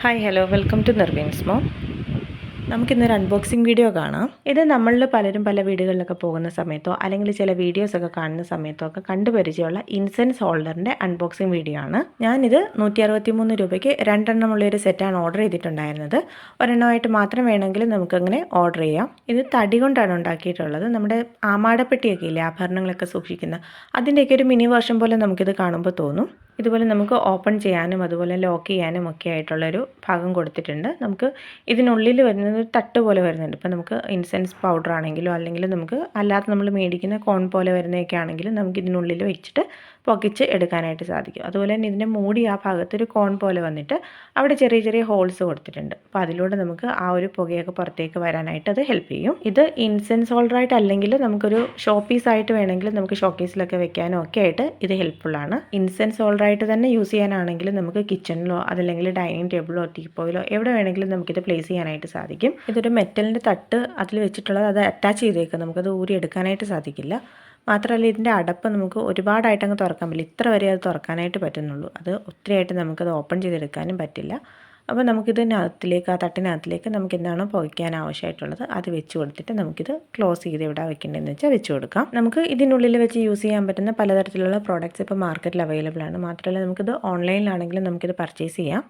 Hi hello welcome to Nirveen's mom. നമുക്കിന്നൊരു unboxing video കാണാം. ഇത് നമ്മളിൽ പലരും പല വീടുകളിലൊക്കെ പോകുന്ന സമയത്തോ അല്ലെങ്കിൽ ചില വീഡിയോസൊക്കെ കാണുന്ന സമയത്തോ ഒക്കെ കണ്ടുപരിചയമുള്ള ഇൻസെൻസ് ഹോൾഡറിൻ്റെ അൺബോക്സിങ് വീഡിയോ ആണ്. ഞാനിത് 163 രൂപയ്ക്ക് രണ്ടെണ്ണമുള്ളൊരു സെറ്റാണ് ഓർഡർ ചെയ്തിട്ടുണ്ടായിരുന്നത്. ഒരെണ്ണമായിട്ട് മാത്രം വേണമെങ്കിൽ നമുക്കങ്ങനെ ഓർഡർ ചെയ്യാം. ഇത് തടി കൊണ്ടാണ് ഉണ്ടാക്കിയിട്ടുള്ളത്. നമ്മുടെ ആമാടപ്പെട്ടിയൊക്കെ ഇല്ലേ, ആഭരണങ്ങളൊക്കെ സൂക്ഷിക്കുന്ന അതിൻ്റെയൊക്കെ ഒരു മിനി വേർഷൻ പോലെ നമുക്കിത് കാണുമ്പോൾ തോന്നും. ഇതുപോലെ നമുക്ക് ഓപ്പൺ ചെയ്യാനും അതുപോലെ ലോക്ക് ചെയ്യാനും ഒക്കെ ആയിട്ടുള്ളൊരു ഭാഗം കൊടുത്തിട്ടുണ്ട്. നമുക്ക് ഇതിനുള്ളിൽ വരുന്നത് തട്ട് പോലെ വരുന്നുണ്ട്. ഇപ്പോൾ നമുക്ക് ഇൻസെൻസ് പൗഡർ ആണെങ്കിലോ അല്ലെങ്കിൽ നമുക്ക് അല്ലാതെ നമ്മൾ മേടിക്കുന്ന കോൺ പോലെ വരുന്നതൊക്കെ ആണെങ്കിലും നമുക്ക് ഇതിനുള്ളിൽ വെച്ചിട്ട് പൊക്കിച്ച് എടുക്കാനായിട്ട് സാധിക്കും. അതുപോലെ തന്നെ ഇതിൻ്റെ മൂടി ആ ഭാഗത്തൊരു കോൺ പോലെ വന്നിട്ട് അവിടെ ചെറിയ ചെറിയ ഹോൾസ് കൊടുത്തിട്ടുണ്ട്. അപ്പോൾ അതിലൂടെ നമുക്ക് ആ ഒരു പുകയൊക്കെ പുറത്തേക്ക് വരാനായിട്ട് അത് ഹെൽപ്പ് ചെയ്യും. ഇത് ഇൻസെൻസ് ഹോൾഡറായിട്ട് അല്ലെങ്കിൽ നമുക്കൊരു ഷോ പീസായിട്ട് വേണമെങ്കിൽ നമുക്ക് ഷോക്കേസിലൊക്കെ വെക്കാനും ഒക്കെ ആയിട്ട് ഇത് ഹെൽപ്ഫുള്ളാണ്. ഇൻസെൻസ് ഹോൾഡറായിട്ട് തന്നെ യൂസ് ചെയ്യാനാണെങ്കിൽ നമുക്ക് കിച്ചണിലോ അതല്ലെങ്കിൽ ഡൈനിങ് ടേബിളോ ടീപ്പോയിലോ എവിടെ വേണമെങ്കിലും നമുക്കിത് പ്ലേസ് ചെയ്യാനായിട്ട് സാധിക്കും. ഇതൊരു മെറ്റലിൻ്റെ തട്ട് അതിൽ വെച്ചിട്ടുള്ളത് അത് അറ്റാച്ച് ചെയ്തേക്കും, നമുക്കത് ഊരി എടുക്കാനായിട്ട് സാധിക്കില്ല. മാത്രമല്ല ഇതിൻ്റെ അടപ്പ് നമുക്ക് ഒരുപാടായിട്ട് അങ്ങ് തുറക്കാൻ പറ്റില്ല. ഇത്ര വരെ അത് തുറക്കാനായിട്ട് പറ്റുന്നുള്ളൂ. അത് ഒത്തിരിയായിട്ട് നമുക്കത് ഓപ്പൺ ചെയ്തെടുക്കാനും പറ്റില്ല. അപ്പോൾ നമുക്കിതിനകത്തിലേക്ക് ആ തട്ടിനകത്തിലേക്ക് നമുക്ക് എന്താണോ പുകയ്ക്കാൻ ആവശ്യമായിട്ടുള്ളത് അത് വെച്ച് കൊടുത്തിട്ട് നമുക്കിത് ക്ലോസ് ചെയ്ത് എവിടെ വെക്കേണ്ടതെന്ന് വെച്ചാൽ വെച്ച് കൊടുക്കാം. നമുക്ക് ഇതിനുള്ളിൽ വെച്ച് യൂസ് ചെയ്യാൻ പറ്റുന്ന പലതരത്തിലുള്ള പ്രോഡക്റ്റ്സ് ഇപ്പോൾ മാർക്കറ്റിൽ അവൈലബിൾ ആണ്. മാത്രമല്ല നമുക്കിത് ഓൺലൈനിലാണെങ്കിലും നമുക്കിത് പർച്ചേസ് ചെയ്യാം.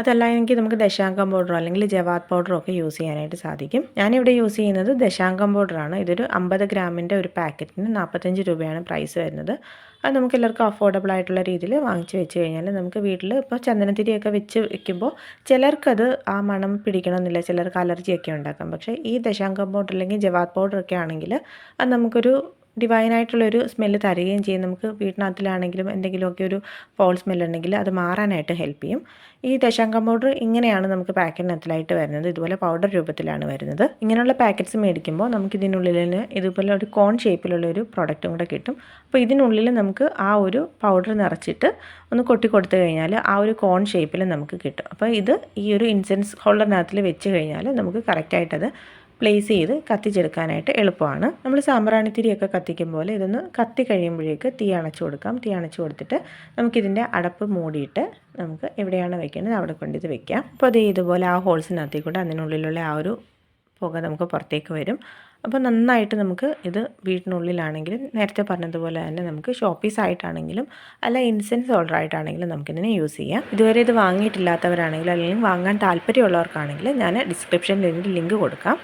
അതല്ല എങ്കിൽ നമുക്ക് ദശാങ്കം പൗഡറോ അല്ലെങ്കിൽ ജവാദ് പൗഡറോ ഒക്കെ യൂസ് ചെയ്യാനായിട്ട് സാധിക്കും. ഞാനിവിടെ യൂസ് ചെയ്യുന്നത് ദശാങ്കം പൗഡറാണ്. ഇതൊരു 50 ഗ്രാമിൻ്റെ ഒരു പാക്കറ്റിന് 45 രൂപയാണ് പ്രൈസ് വരുന്നത്. അത് നമുക്ക് എല്ലാവർക്കും അഫോർഡബിൾ ആയിട്ടുള്ള രീതിയിൽ വാങ്ങിച്ച് വെച്ച് കഴിഞ്ഞാൽ നമുക്ക് വീട്ടിൽ ഇപ്പോൾ ചന്ദനത്തിരിയൊക്കെ വെച്ച് വെക്കുമ്പോൾ ചിലർക്കത് ആ മണം പിടിക്കണമെന്നില്ല, ചിലർക്ക് അലർജിയൊക്കെ ഉണ്ടാക്കാം. പക്ഷേ ഈ ദശാങ്കം പൗഡർ അല്ലെങ്കിൽ ജവാദ് പൗഡറൊക്കെ ആണെങ്കിൽ അത് നമുക്കൊരു ഡിവൈനായിട്ടുള്ളൊരു സ്മെല്ല് തരികയും ചെയ്യും. നമുക്ക് വീട്ടിനകത്തിലാണെങ്കിലും എന്തെങ്കിലുമൊക്കെ ഒരു ഫോൾ സ്മെല്ലുണ്ടെങ്കിൽ അത് മാറാനായിട്ട് ഹെൽപ്പ് ചെയ്യും. ഈ ദശാങ്കം പൗഡർ ഇങ്ങനെയാണ് നമുക്ക് പാക്കറ്റിനകത്തിലായിട്ട് വരുന്നത്. ഇതുപോലെ പൗഡർ രൂപത്തിലാണ് വരുന്നത്. ഇങ്ങനെയുള്ള പാക്കറ്റ്സ് മേടിക്കുമ്പോൾ നമുക്ക് ഇതിനുള്ളിൽ ഇതുപോലെ ഒരു കോൺ ഷേപ്പിലുള്ള ഒരു പ്രോഡക്റ്റും കൂടെ കിട്ടും. അപ്പോൾ ഇതിനുള്ളിൽ നമുക്ക് ആ ഒരു പൗഡർ നിറച്ചിട്ട് ഒന്ന് കൊട്ടി കൊടുത്തു കഴിഞ്ഞാൽ ആ ഒരു കോൺ ഷേപ്പിൽ നമുക്ക് കിട്ടും. അപ്പോൾ ഇത് ഈ ഒരു ഇൻസെൻസ് ഹോൾഡറിനകത്തിൽ വെച്ച് കഴിഞ്ഞാൽ നമുക്ക് കറക്റ്റായിട്ടത് പ്ലേസ് ചെയ്ത് കത്തിച്ചെടുക്കാനായിട്ട് എളുപ്പമാണ്. നമ്മൾ സാമ്പ്രാണിത്തിരിയൊക്കെ കത്തിക്കും പോലെ ഇതൊന്ന് കത്തി കഴിയുമ്പോഴേക്ക് തീ അണച്ചു കൊടുക്കാം. തീ അണച്ചു കൊടുത്തിട്ട് നമുക്കിതിൻ്റെ അടപ്പ് മൂടിയിട്ട് നമുക്ക് എവിടെയാണ് വെക്കേണ്ടത് അവിടെ കൊണ്ട് ഇത് വെക്കാം. അപ്പോൾ അത് ഇതുപോലെ ആ ഹോൾസിനകത്തിൽ കൂടെ അതിനുള്ളിലുള്ള ആ ഒരു പുക നമുക്ക് പുറത്തേക്ക് വരും. അപ്പോൾ നന്നായിട്ട് നമുക്ക് ഇത് വീട്ടിനുള്ളിലാണെങ്കിലും നേരത്തെ പറഞ്ഞതുപോലെ തന്നെ നമുക്ക് ഷോപ്പീസ് ആയിട്ടാണെങ്കിലും അല്ല ഇൻസെൻസ് ഹോൾഡർ ആയിട്ടാണെങ്കിലും നമുക്കിതിനെ യൂസ് ചെയ്യാം. ഇതുവരെ ഇത് വാങ്ങിയിട്ടില്ലാത്തവരാണെങ്കിലും അല്ലെങ്കിൽ വാങ്ങാൻ താല്പര്യമുള്ളവർക്കാണെങ്കിൽ ഞാൻ ഡിസ്ക്രിപ്ഷനിൽ ഇതിൻ്റെ ലിങ്ക് കൊടുക്കാം.